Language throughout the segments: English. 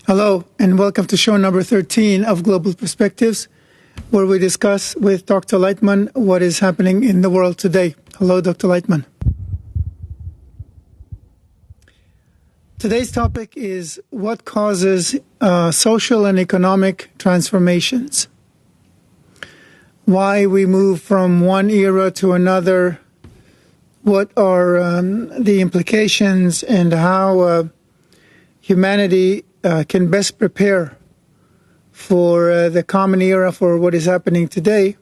Hello, and welcome to show number 13 of Global Perspectives, where we discuss with Dr. Lightman what is happening in the world today. Hello, Dr. Lightman. Today's topic is what causes social and economic transformations. Why we move from one era to another, what are the implications, and how humanity can best prepare for the common era, for what is happening today.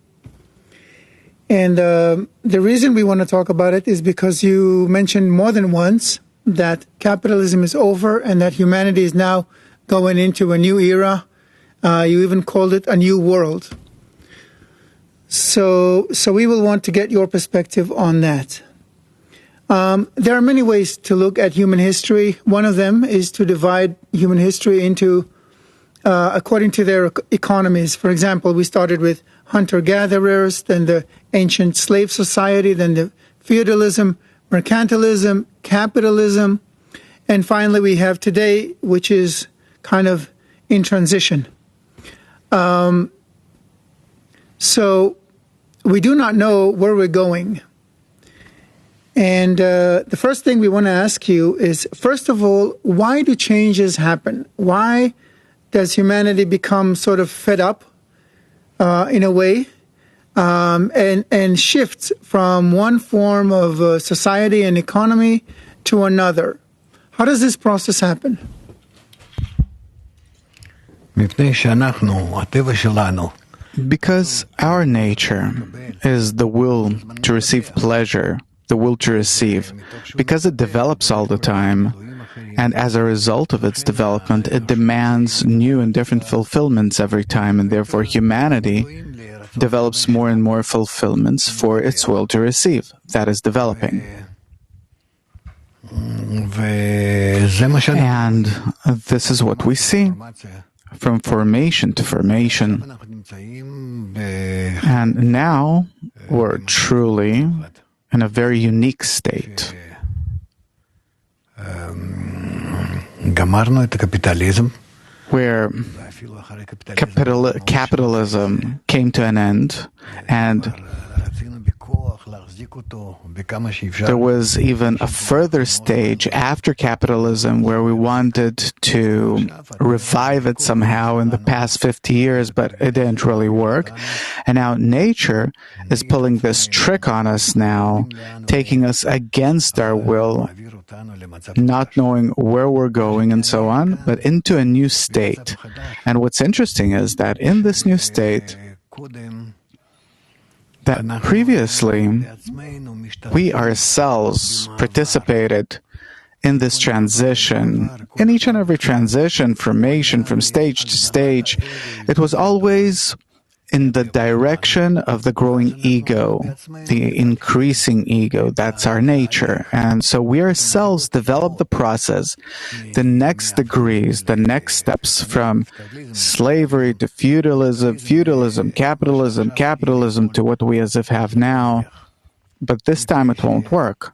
And the reason we want to talk about it is because you mentioned more than once that capitalism is over and that humanity is now going into a new era. You even called it a new world. So we will want to get your perspective on that. There are many ways to look at human history. One of them is to divide human history into, according to their economies. For example, we started with hunter-gatherers, then the ancient slave society, then the feudalism, mercantilism, capitalism, and finally we have today, which is kind of in transition. So we do not know where we're going. And the first thing we want to ask you is, first of all, why do changes happen? Why does humanity become sort of fed up in a way and shifts from one form of society and economy to another? How does this process happen? Because our nature is the will to receive pleasure, the will to receive, because it develops all the time, and as a result of its development, it demands new and different fulfillments every time, and therefore humanity develops more and more fulfillments for its will to receive. That is developing. And this is what we see from formation to formation. And now we're truly in a very unique state. Where capitalism came to an end, and there was even a further stage after capitalism where we wanted to revive it somehow in the past 50 years, but it didn't really work. And now nature is pulling this trick on us now, taking us against our will, not knowing where we're going and so on, but into a new state. And what's interesting is that in this new state, that previously we ourselves participated in this transition, in each and every transition, formation, from stage to stage. It was always in the direction of the growing ego, the increasing ego. That's our nature. And so we ourselves develop the process, the next degrees, the next steps from slavery to feudalism, capitalism to what we as if have now. But this time it won't work,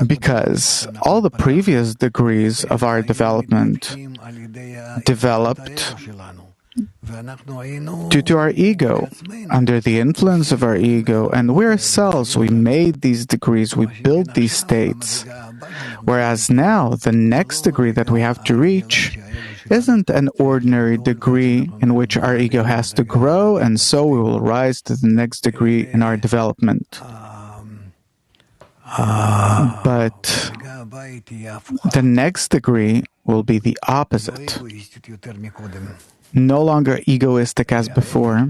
because all the previous degrees of our development developed due to our ego, under the influence of our ego, and we ourselves, we made these degrees, we built these states. Whereas now, the next degree that we have to reach isn't an ordinary degree in which our ego has to grow, and so we will rise to the next degree in our development. But the next degree will be the opposite. No longer egoistic as before,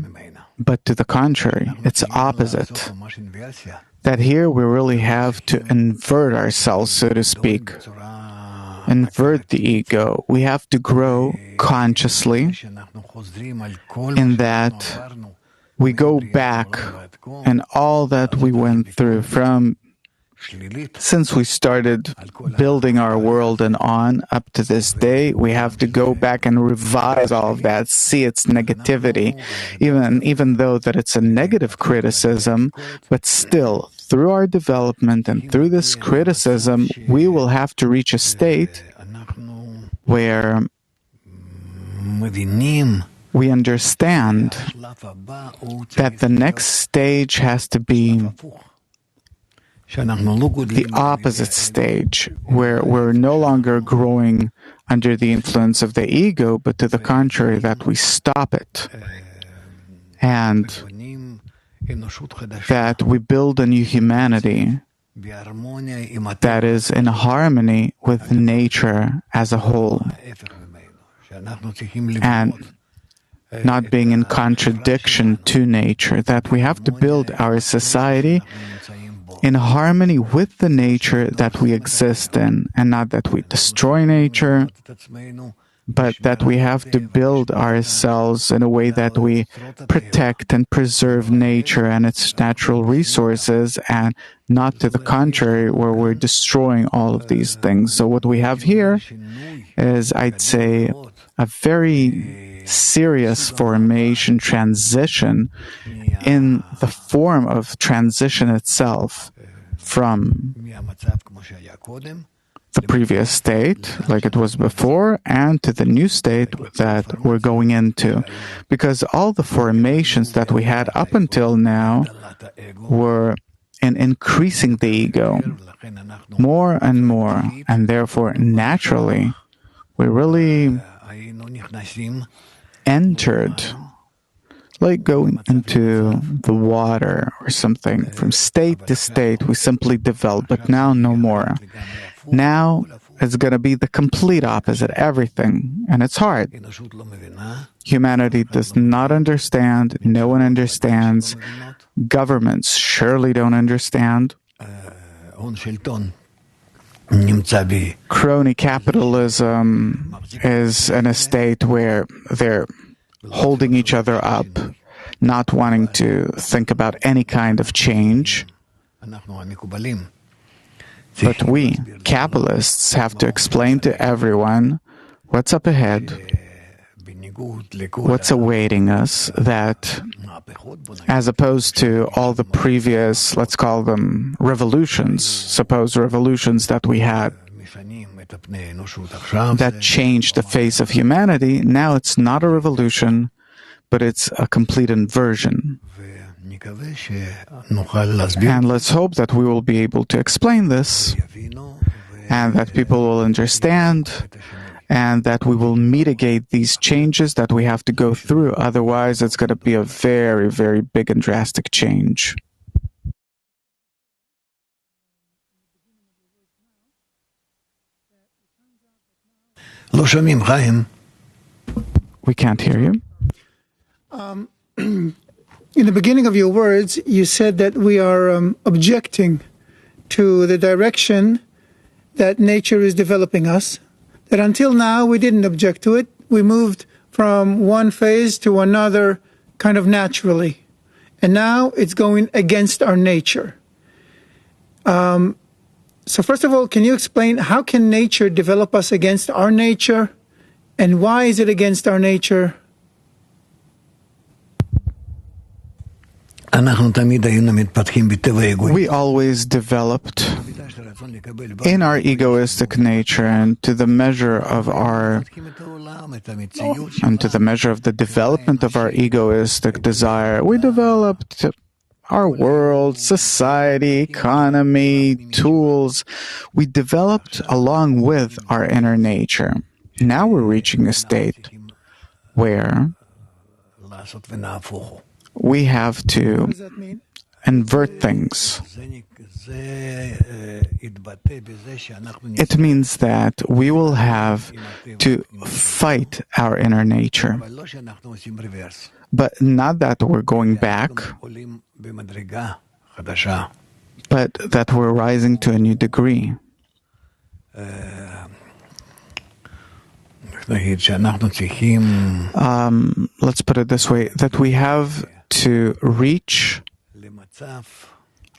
but to the contrary, it's opposite. That here we really have to invert ourselves, so to speak. Invert the ego. We have to grow consciously in that we go back and all that we went through from since we started building our world and on up to this day, we have to go back and revise all of that, see its negativity, even though that it's a negative criticism, but still, through our development and through this criticism, we will have to reach a state where we understand that the next stage has to be the opposite stage, where we're no longer growing under the influence of the ego, but to the contrary, that we stop it. And that we build a new humanity that is in harmony with nature as a whole, and not being in contradiction to nature, that we have to build our society in harmony with the nature that we exist in, and not that we destroy nature, but that we have to build ourselves in a way that we protect and preserve nature and its natural resources, and not to the contrary, where we're destroying all of these things. So what we have here is, I'd say, a very serious formation transition in the form of transition itself from the previous state, like it was before, and to the new state that we're going into. Because all the formations that we had up until now were in increasing the ego more and more, and therefore, naturally, we really entered, like going into the water or something. From state to state, we simply develop, but now no more. Now it's going to be the complete opposite, everything, and it's hard. Humanity does not understand, no one understands, governments surely don't understand. Crony capitalism is in a state where they're holding each other up, not wanting to think about any kind of change. But we, Kabbalists, have to explain to everyone what's up ahead, what's awaiting us, that as opposed to all the previous, let's call them revolutions, supposed revolutions that we had, that changed the face of humanity, now it's not a revolution, but it's a complete inversion. And let's hope that we will be able to explain this, and that people will understand, and that we will mitigate these changes that we have to go through. Otherwise, it's going to be a very, very big and drastic change. We can't hear you. In the beginning of your words, you said that we are objecting to the direction that nature is developing us, that until now we didn't object to it. We moved from one phase to another kind of naturally. And now it's going against our nature. So first of all, can you explain how can nature develop us against our nature? And why is it against our nature? We always developed in our egoistic nature, and to the measure of the development of our egoistic desire, we developed our world, society, economy, tools. We developed along with our inner nature. Now we're reaching a state where we have to invert things. It means that we will have to fight our inner nature, but not that we're going back, but that we're rising to a new degree. Let's put it this way, that we have to reach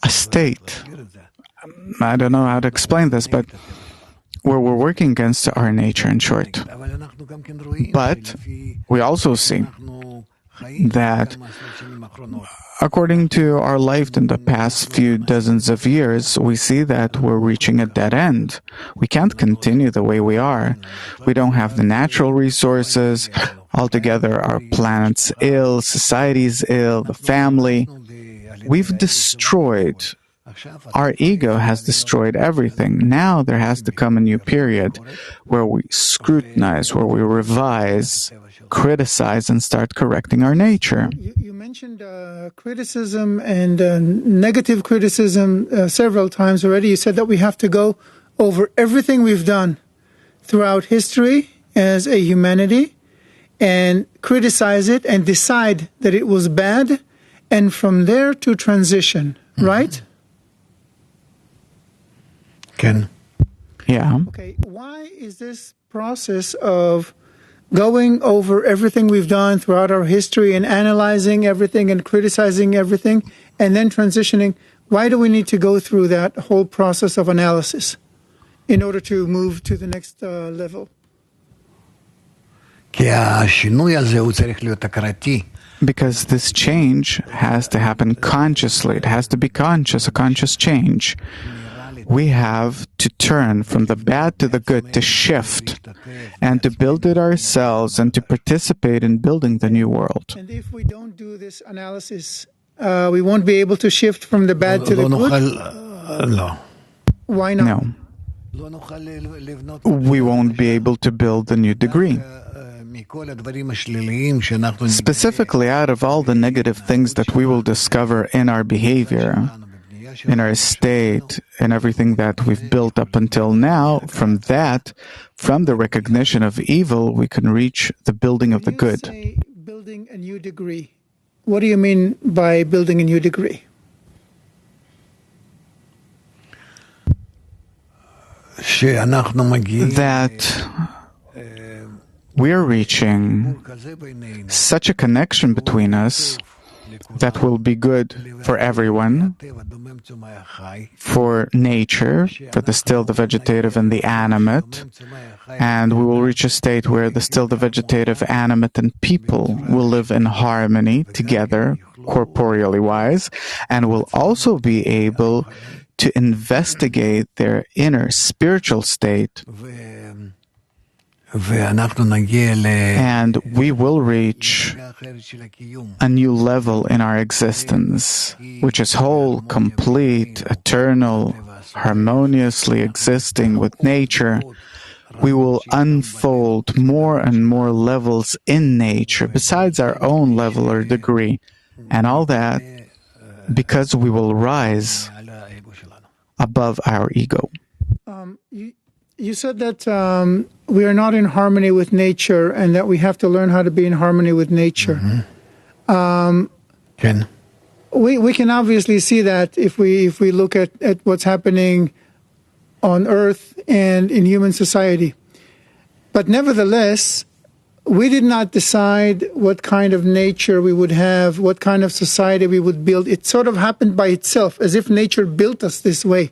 a state, I don't know how to explain this, but where we're working against our nature, in short. But we also see that according to our life in the past few dozens of years, we see that we're reaching a dead end. We can't continue the way we are. We don't have the natural resources. Altogether, our planet's ill, society's ill, the family. We've destroyed. Our ego has destroyed everything. Now there has to come a new period where we scrutinize, where we revise, criticize, and start correcting our nature. You mentioned criticism and negative criticism several times already. You said that we have to go over everything we've done throughout history as a humanity and criticize it and decide that it was bad, and from there to transition, right? Ken? Yeah. Okay, why is this process of going over everything we've done throughout our history and analyzing everything and criticizing everything and then transitioning, why do we need to go through that whole process of analysis in order to move to the next level? Because this change has to happen consciously. It has to be conscious, a conscious change. We have to turn from the bad to the good, to shift, and to build it ourselves, and to participate in building the new world. And if we don't do this analysis, we won't be able to shift from the bad to the good? Why not? No. We won't be able to build the new degree. Specifically, out of all the negative things that we will discover in our behavior, in our state, in everything that we've built up until now, from the recognition of evil, we can reach the building of the good. When you say building a new degree, what do you mean by building a new degree? That we're reaching such a connection between us that will be good for everyone, for nature, for the still, the vegetative, and the animate. And we will reach a state where the still, the vegetative, animate, and people will live in harmony together, corporeally wise, and will also be able to investigate their inner spiritual state. And we will reach a new level in our existence, which is whole, complete, eternal, harmoniously existing with nature. We will unfold more and more levels in nature, besides our own level or degree, and all that because we will rise above our ego. You said that we are not in harmony with nature and that we have to learn how to be in harmony with nature. Ken? We can obviously see that if we look at what's happening on Earth and in human society. But nevertheless, we did not decide what kind of nature we would have, what kind of society we would build. It sort of happened by itself, as if nature built us this way.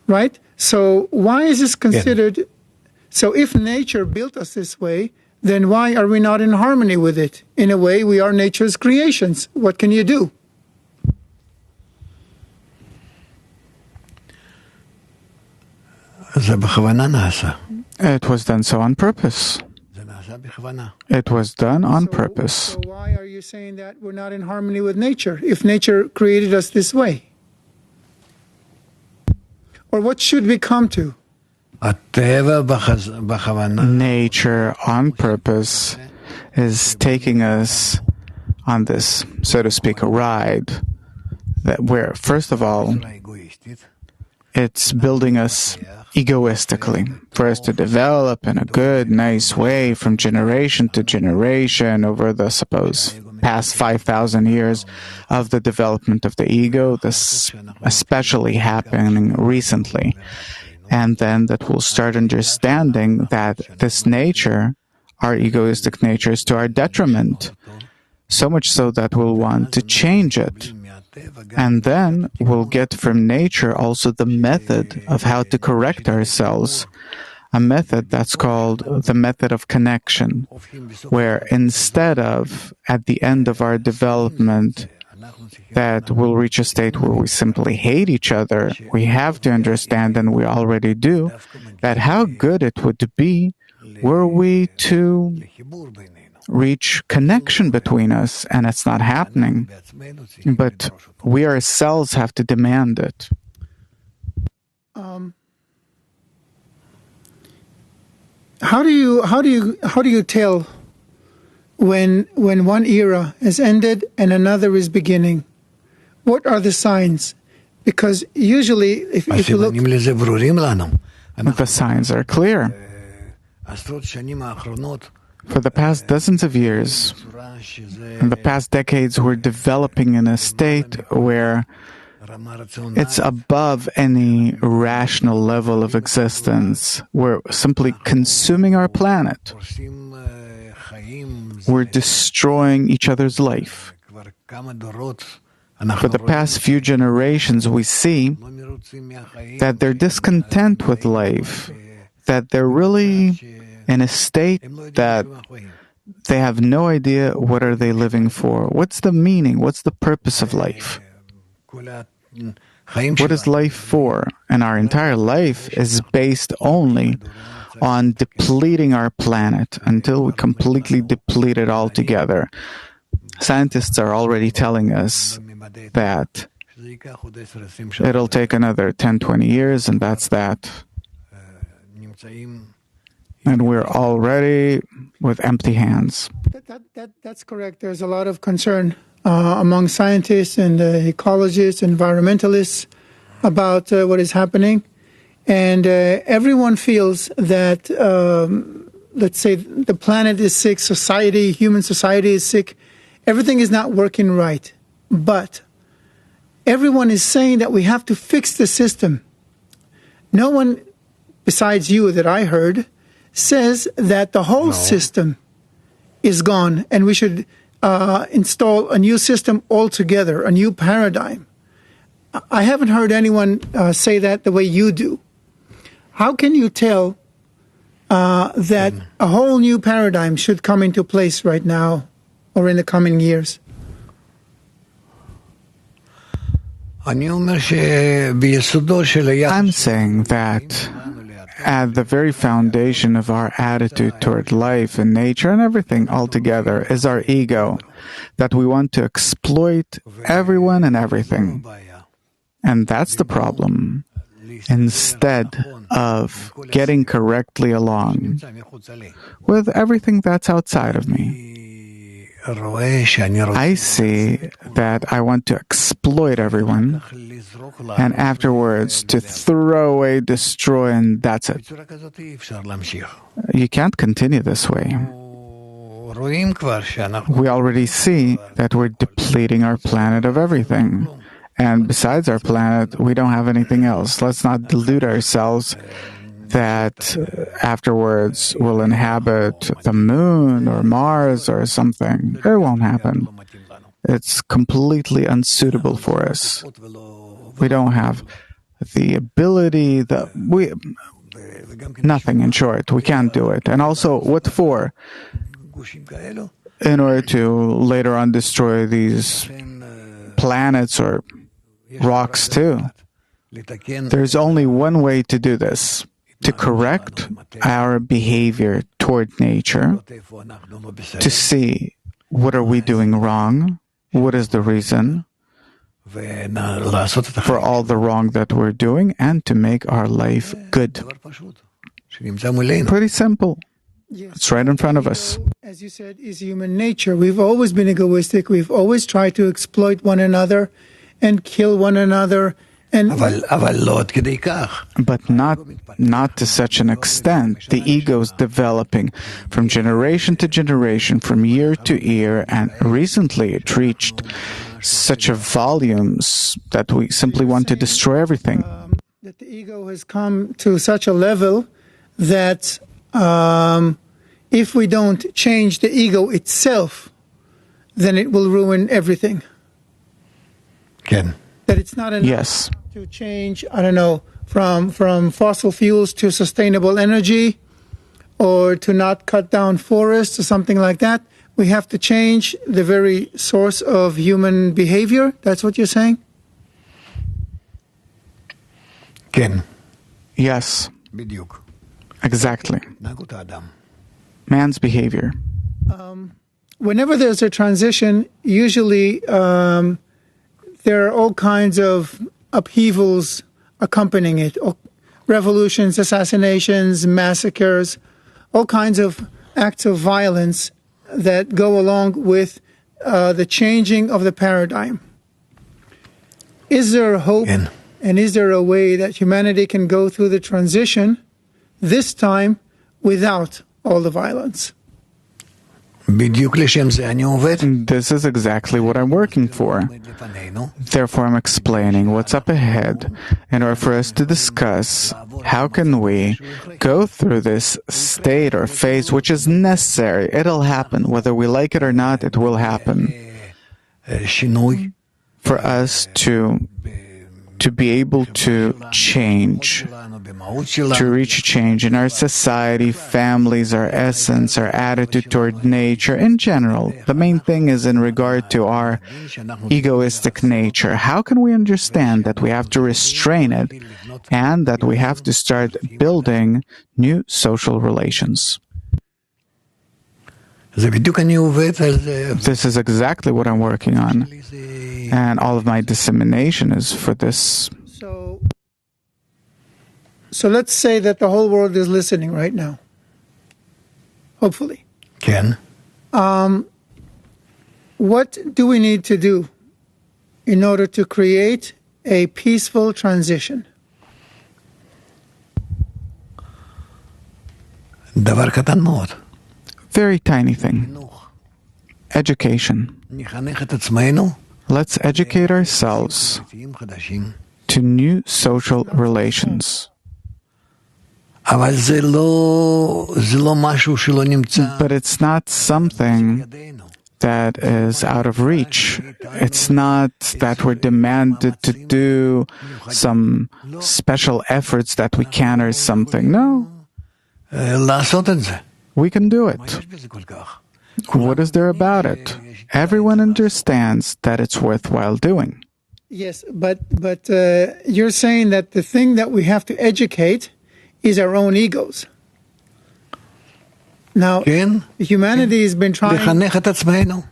Right? So why is this considered? Yeah. So if nature built us this way, then why are we not in harmony with it? In a way, we are nature's creations. What can you do? It was done so on purpose. It was done on purpose. So why are you saying that we're not in harmony with nature, if nature created us this way? Or what should we come to? Nature on purpose is taking us on this, so to speak, a ride where, first of all, it's building us egoistically, for us to develop in a good, nice way from generation to generation over the, suppose, past 5,000 years of the development of the ego, this especially happening recently. And then that we'll start understanding that this nature, our egoistic nature, is to our detriment, so much so that we'll want to change it. And then we'll get from nature also the method of how to correct ourselves, a method that's called the method of connection, where instead of, at the end of our development, that we'll reach a state where we simply hate each other, we have to understand, and we already do, that how good it would be were we to reach connection between us, and it's not happening, but we ourselves have to demand it. How do you tell when one era is ended and another is beginning? What are the signs? Because usually, if you look, The signs are clear. For the past dozens of years, in the past decades, we're developing in a state where it's above any rational level of existence. We're simply consuming our planet. We're destroying each other's life. For the past few generations, we see that they're discontent with life, that they're really in a state that they have no idea what are they living for. What's the meaning? What's the purpose of life? What is life for? And our entire life is based only on depleting our planet until we completely deplete it altogether. Scientists are already telling us that it'll take another 10, 20 years, and that's that. And we're already with empty hands. That's correct. There's a lot of concern among scientists and ecologists, environmentalists about what is happening. And everyone feels that, let's say, the planet is sick, human society is sick, everything is not working right. But everyone is saying that we have to fix the system. No one besides you that I heard says that the whole system is gone and we should install a new system altogether, a new paradigm. I haven't heard anyone say that the way you do. How can you tell that a whole new paradigm should come into place right now or in the coming years? I'm saying that at the very foundation of our attitude toward life and nature and everything altogether is our ego, that we want to exploit everyone and everything. And that's the problem. Instead of getting correctly along with everything that's outside of me, I see that I want to exploit everyone and afterwards to throw away, destroy, and that's it. You can't continue this way. We already see that we're depleting our planet of everything. And besides our planet, we don't have anything else. Let's not delude ourselves that afterwards we'll inhabit the moon or Mars or something. It won't happen. It's completely unsuitable for us. We don't have the ability, nothing in short. We can't do it. And also, what for? In order to later on destroy these planets or rocks too. There's only one way to do this, to correct our behavior toward nature, to see what are we doing wrong, what is the reason for all the wrong that we're doing, and to make our life good. Pretty simple. It's right in front of us. As you said, is human nature. We've always been egoistic. We've always tried to exploit one another and kill one another. But not to such an extent. The ego is developing from generation to generation, from year to year, and recently it reached such a volumes that we simply want to destroy everything. That the ego has come to such a level that if we don't change the ego itself, then it will ruin everything. Ken. That it's not enough to change, I don't know, from fossil fuels to sustainable energy or to not cut down forests or something like that. We have to change the very source of human behavior. That's what you're saying? Ken. Yes. Exactly. Man's behavior. Whenever there's a transition, usually there are all kinds of upheavals accompanying it. Revolutions, assassinations, massacres, all kinds of acts of violence that go along with the changing of the paradigm. Is there hope and is there a way that humanity can go through the transition, this time without all the violence? This is exactly what I'm working for. Therefore, I'm explaining what's up ahead in order for us to discuss how can we go through this state or phase which is necessary. It'll happen. Whether we like it or not, it will happen. For us to be able to change, to reach a change in our society, families, our essence, our attitude toward nature, in general. The main thing is in regard to our egoistic nature. How can we understand that we have to restrain it and that we have to start building new social relations? This is exactly what I'm working on. And all of my dissemination is for this. So let's say that the whole world is listening right now. Hopefully. Ken? What do we need to do in order to create a peaceful transition? דבר קטן מאוד. Very tiny thing. Education. נחנך את עצמנו. Let's educate ourselves to new social relations. אבל זה לא משהו שלא נמצא. But it's not something that is out of reach. It's not that we're demanded to do some special efforts that we can or something. No. לעשות את זה. We can do it. What is there about it? Everyone understands that it's worthwhile doing. Yes, but you're saying that the thing that we have to educate is our own egos. Now, humanity has been trying לחנך את עצמנו.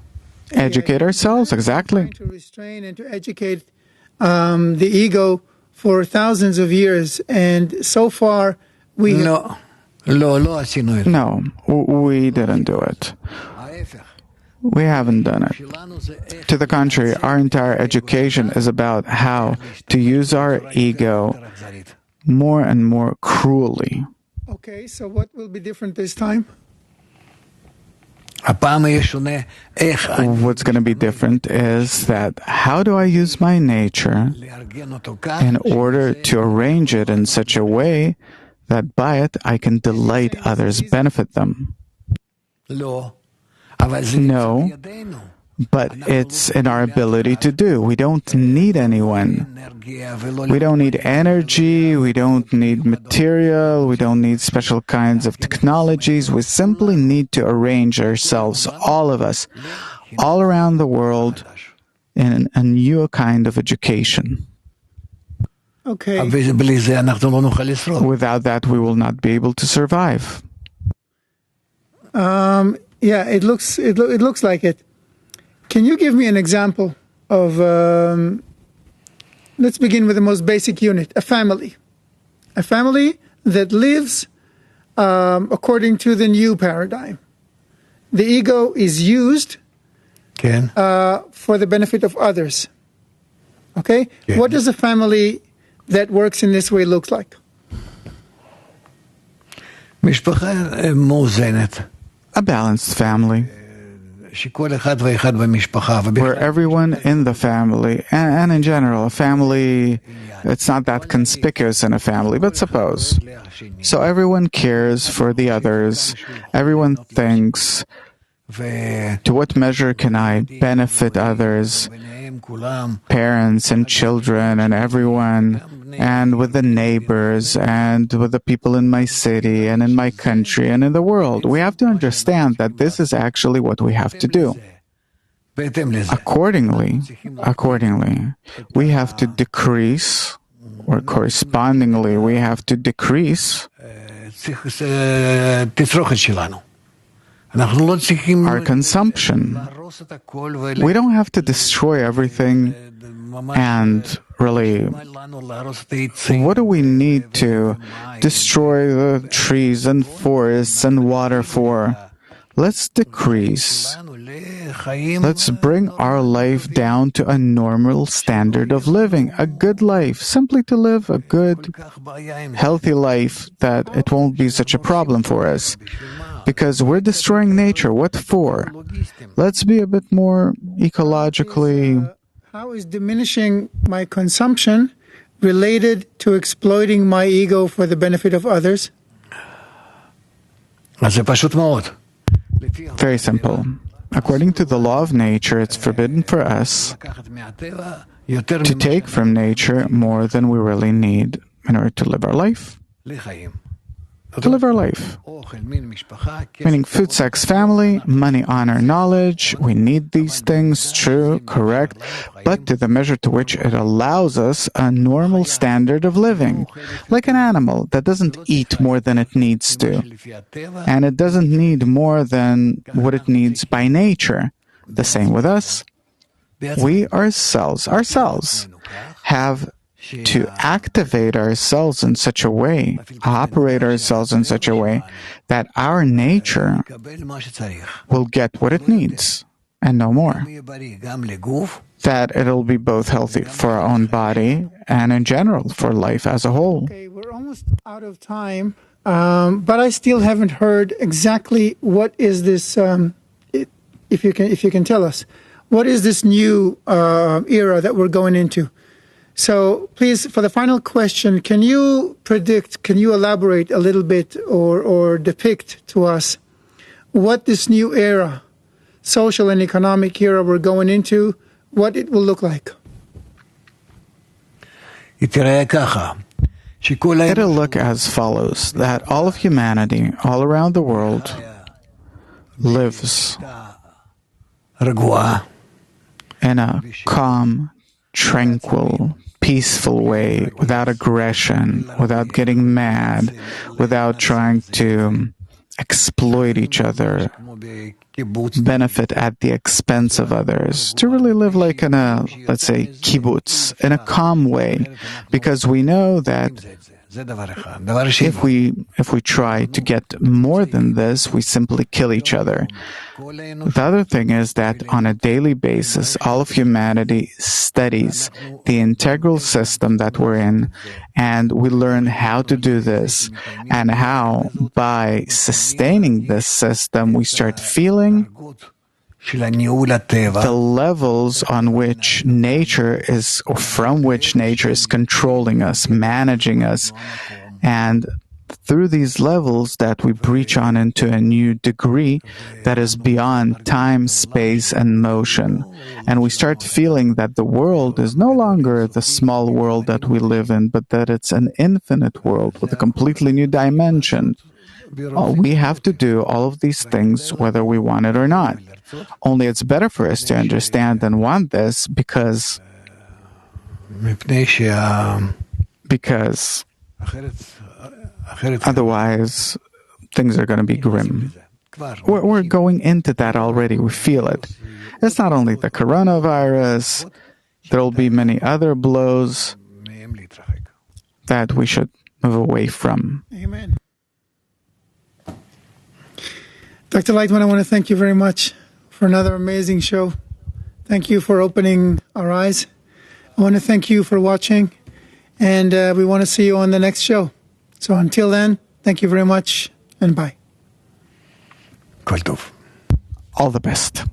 Educate ourselves, exactly. to restrain and to educate the ego for thousands of years, and so far we לא עשינו את זה. No, we didn't do it. We haven't done it. To the contrary, our entire education is about how to use our ego more and more cruelly. Okay, so what will be different this time? הפעם יהיה שונה איך What's going to be different is that how do I use my nature לארגן אותו כך in order to arrange it in such a way that by it I can delight others, benefit them. לא. אבל זה No, בידינו. but it's in our ability to do. We don't need anyone. אנרגיה ולא We don't need energy, we don't need material, we don't need special kinds of technologies. We simply need to arrange ourselves, all of us, all around the world, in a new kind of education. Okay. בלי זה אנחנו לא נוכל לשרוד. Without that, we will not be able to survive. Yeah, it looks like it. Can you give me an example of? Let's begin with the most basic unit: a family. A family that lives according to the new paradigm. The ego is used כן. for the benefit of others. Okay? Yeah. What does a family that works in this way look like? משפחה מאוזנת. A balanced family, שכל אחד ואחד במשפחה. where everyone in the family, and in general, a family, it's not that conspicuous in a family, but suppose. So everyone cares for the others. Everyone thinks, to what measure can I benefit others, parents and children and everyone, and with the neighbors and with the people in my city and in my country and in the world. We have to understand that this is actually what we have to do. Accordingly, we have to decrease or correspondingly, we have to decrease our consumption. We don't have to destroy everything and really, what do we need to destroy the trees and forests and water for? Let's decrease. Let's bring our life down to a normal standard of living, a good life, simply to live a good, healthy life, that it won't be such a problem for us. Because we're destroying nature. What for? Let's be a bit more ecologically. How is diminishing my consumption related to exploiting my ego for the benefit of others? Very simple. According to the law of nature, it's forbidden for us to take from nature more than we really need in order to live our life. To live our life. Meaning food, sex, family, money, honor, knowledge. We need these things, true, correct, but to the measure to which it allows us a normal standard of living. Like an animal that doesn't eat more than it needs to. And it doesn't need more than what it needs by nature. The same with us. We ourselves have to activate ourselves in such a way, operate ourselves in such a way, that our nature will get what it needs, and no more. That it'll be both healthy for our own body and in general for life as a whole. Okay, we're almost out of time, but I still haven't heard exactly what is this, if you can tell us, what is this new era that we're going into? So please, for the final question, can you elaborate a little bit or depict to us what this new era, social and economic era we're going into, what it will look like? It'll look as follows, that all of humanity, all around the world, lives in a calm, tranquil, peaceful way, without aggression, without getting mad, without trying to exploit each other, benefit at the expense of others, to really live like in a, let's say, kibbutz, in a calm way, because we know that if we try to get more than this, we simply kill each other. The other thing is that on a daily basis, all of humanity studies the integral system that we're in, and we learn how to do this, and how, by sustaining this system, we start feeling the levels on which nature is, or from which nature is controlling us, managing us, and through these levels that we breach on into a new degree that is beyond time, space, and motion. And we start feeling that the world is no longer the small world that we live in, but that it's an infinite world with a completely new dimension. We have to do all of these things whether we want it or not. Only it's better for us to understand and want this because otherwise things are going to be grim. We're going into that already. We feel it. It's not only the coronavirus. There will be many other blows that we should move away from. Amen. Dr. Lightman, I want to thank you very much for another amazing show. Thank you for opening our eyes. I want to thank you for watching, and we want to see you on the next show. So until then, thank you very much, and bye. All the best.